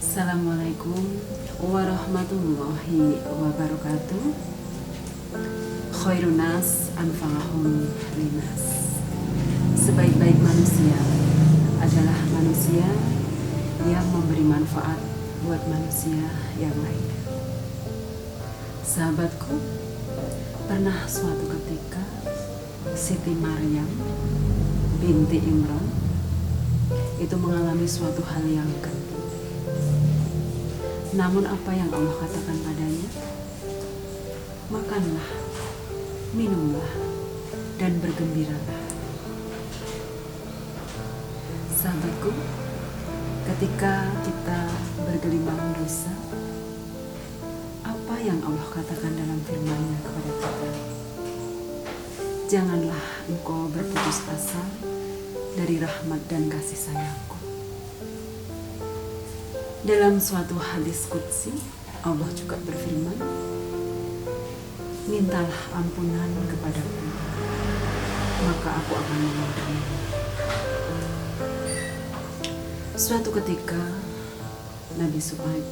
Assalamualaikum warahmatullahi wabarakatuh. Khairun nas anfa'ahum linnas. Sebaik-baik manusia adalah manusia yang memberi manfaat buat manusia yang lain. Sahabatku, pernah suatu ketika Siti Maryam binti Imran itu mengalami suatu hal yang genting. Namun apa yang Allah katakan padanya? Makanlah, minumlah, dan bergembiralah. Sahabatku, ketika kita bergelimang dosa, apa yang Allah katakan dalam firman-Nya kepada kita? Janganlah engkau berputus asa dari rahmat dan kasih sayangku. Dalam suatu hadis qudsi, Allah juga berfirman, mintalah ampunan kepadaku, maka aku akan mengampuni. Suatu ketika, Nabi Shu'aib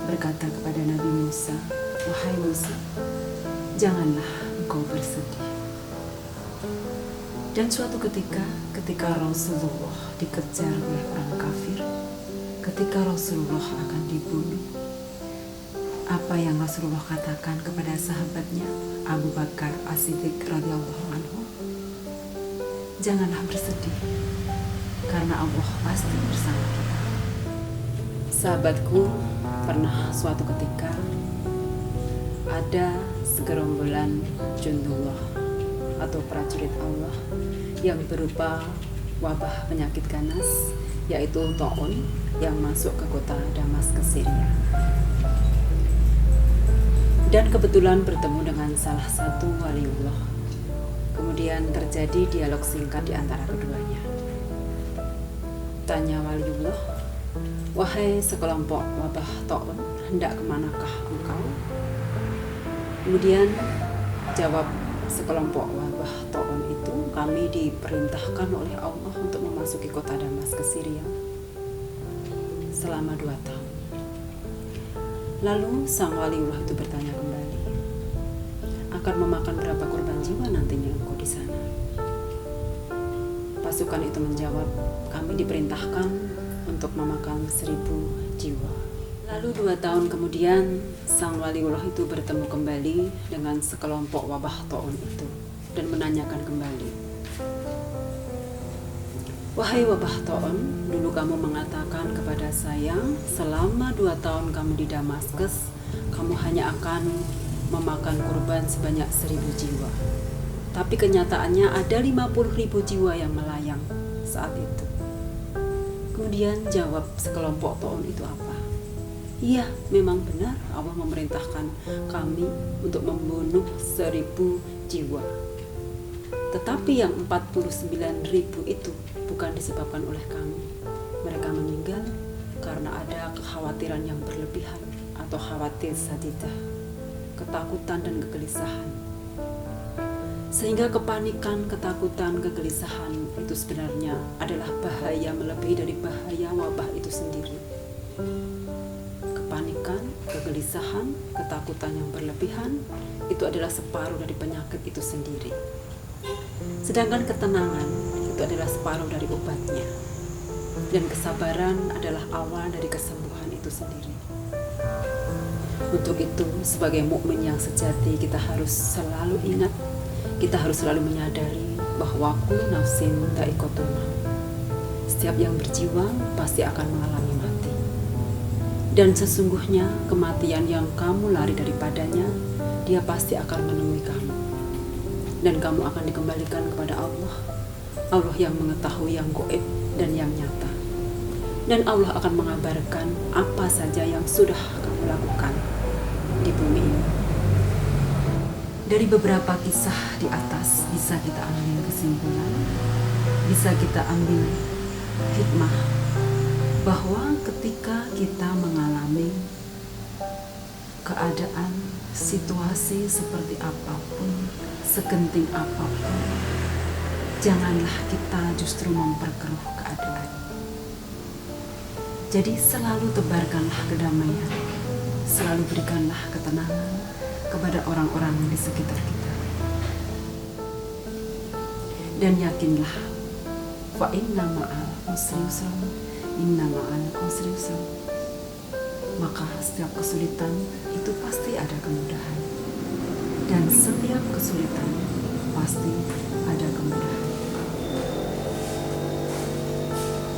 berkata kepada Nabi Musa, wahai Musa, janganlah engkau bersedih. Dan suatu ketika Rasulullah dikejar oleh orang kafir, ketika Rasulullah akan dibunuh, apa yang Rasulullah katakan kepada sahabatnya Abu Bakar As-Siddiq radhiyallahu anhu? Janganlah bersedih, karena Allah pasti bersama kita. Sahabatku, pernah suatu ketika ada segerombolan jundullah atau prajurit Allah yang berupa wabah penyakit ganas, yaitu taun yang masuk ke kota Damaskus, Syria. Dan kebetulan bertemu dengan salah satu waliullah. Kemudian terjadi dialog singkat di antara keduanya. Tanya waliullah, wahai sekelompok wabah taun, hendak kemanakah engkau? Kemudian jawab sekelompok wabah taun itu, kami diperintahkan oleh Allah untuk memasuki kota Damaskus, Syria selama 2 tahun. Lalu sang waliullah itu bertanya kembali, akan memakan berapa korban jiwa nantinya engkau di sana? Pasukan itu menjawab, kami diperintahkan untuk memakan 1000 jiwa. Lalu 2 tahun kemudian sang waliullah itu bertemu kembali dengan sekelompok wabah taun itu dan menanyakan kembali, wahai wabah taun, dulu kamu mengatakan kepada saya, selama 2 tahun kamu di Damaskus, kamu hanya akan memakan kurban sebanyak 1000 jiwa. Tapi kenyataannya ada 50.000 jiwa yang melayang saat itu. Kemudian jawab sekelompok taun itu apa? Iya, memang benar Allah memerintahkan kami untuk membunuh 1000 jiwa. Tetapi yang 49.000 itu bukan disebabkan oleh kami. Mereka meninggal karena ada kekhawatiran yang berlebihan atau khawatir sadidah, ketakutan dan kegelisahan. Sehingga kepanikan, ketakutan, kegelisahan itu sebenarnya adalah bahaya melebihi dari bahaya wabah itu sendiri. Kepanikan, kegelisahan, ketakutan yang berlebihan itu adalah separuh dari penyakit itu sendiri. Sedangkan ketenangan itu adalah separuh dari obatnya. Dan kesabaran adalah awal dari kesembuhan itu sendiri. Untuk itu, sebagai mukmin yang sejati, kita harus selalu ingat, kita harus selalu menyadari bahwa kullu nafsin dha'iqatul maut. Setiap yang berjiwa pasti akan mengalami mati. Dan sesungguhnya kematian yang kamu lari daripadanya, dia pasti akan menemui kamu. Dan kamu akan dikembalikan kepada Allah. Allah yang mengetahui yang gaib dan yang nyata. Dan Allah akan mengabarkan apa saja yang sudah kamu lakukan di bumi ini. Dari beberapa kisah di atas bisa kita ambil kesimpulan, bisa kita ambil hikmah bahwa ketika kita mengalami keadaan, situasi seperti apapun, segenting apapun, janganlah kita justru memperkeruh keadaan. Jadi selalu tebarkanlah kedamaian, selalu berikanlah ketenangan kepada orang-orang di sekitar kita. Dan yakinlah, fa inna ma'al usri yusra, inna ma'al usri yusra. Maka setiap kesulitan itu pasti ada kemudahan. Dan setiap kesulitan pasti ada kemudahan.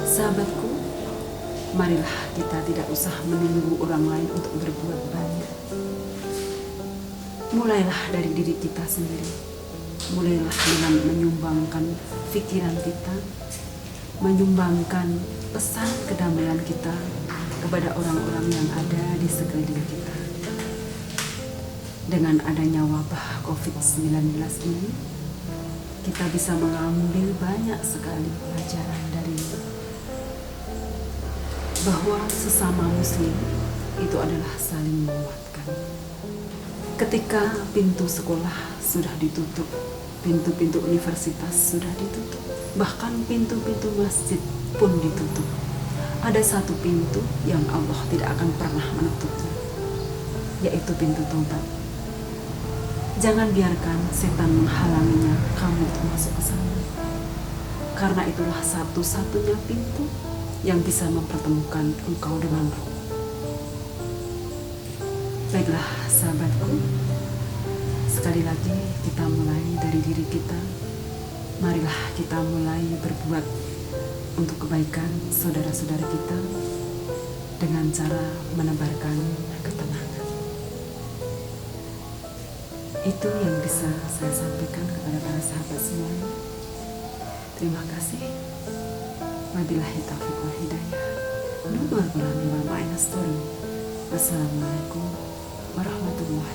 Sahabatku, marilah kita tidak usah menunggu orang lain untuk berbuat banyak. Mulailah dari diri kita sendiri. Mulailah dengan menyumbangkan pikiran kita, menyumbangkan pesan kedamaian kita kepada orang-orang yang ada di sekeliling kita. Dengan adanya wabah COVID-19 ini, kita bisa mengambil banyak sekali pelajaran darinya. Bahwa sesama muslim itu adalah saling menguatkan. Ketika pintu sekolah sudah ditutup, pintu-pintu universitas sudah ditutup, bahkan pintu-pintu masjid pun ditutup, ada satu pintu yang Allah tidak akan pernah menutupnya, yaitu pintu taubat. Jangan biarkan setan menghalanginya kamu untuk masuk ke sana, karena itulah satu-satunya pintu yang bisa mempertemukan engkau dengan Roh. Baiklah sahabatku, sekali lagi kita mulai dari diri kita. Marilah kita mulai berbuat untuk kebaikan saudara-saudara kita dengan cara menebarkan ketenangan. Itu yang bisa saya sampaikan kepada para sahabat semuanya. Terima kasih. Wabillahi taufiq wal hidayah. Wassalamualaikum warahmatullahi